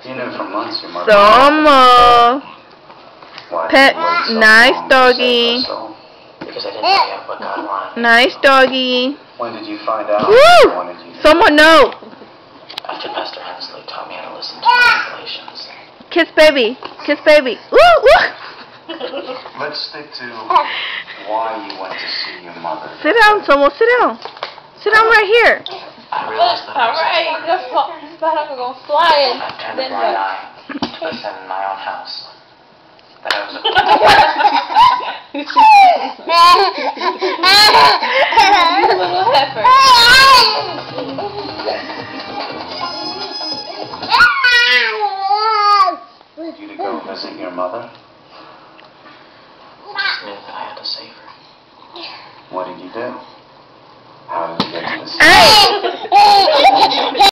You knew for months your mother. Soma. Why Pet, did you wait so nice long to doggy. save her soul? Because I didn't know yet what God wanted. Nice doggy. When did you find out Woo! he wanted you? Someone no. After Pastor Hensley taught me how to listen to my revelations. Kiss baby. Kiss baby. Woo, woo. Let's stick to why you went to see your mother. Sit down, Somo. Sit down. Sit down right here. I realized that I was Alright, the bottom are going flying. I've turned a Then blind what? eye to the sin in my own house. That I was a Little heifer. You to go visit your mother? just knew that I had to save her. What did you do? How did you get to the Hey!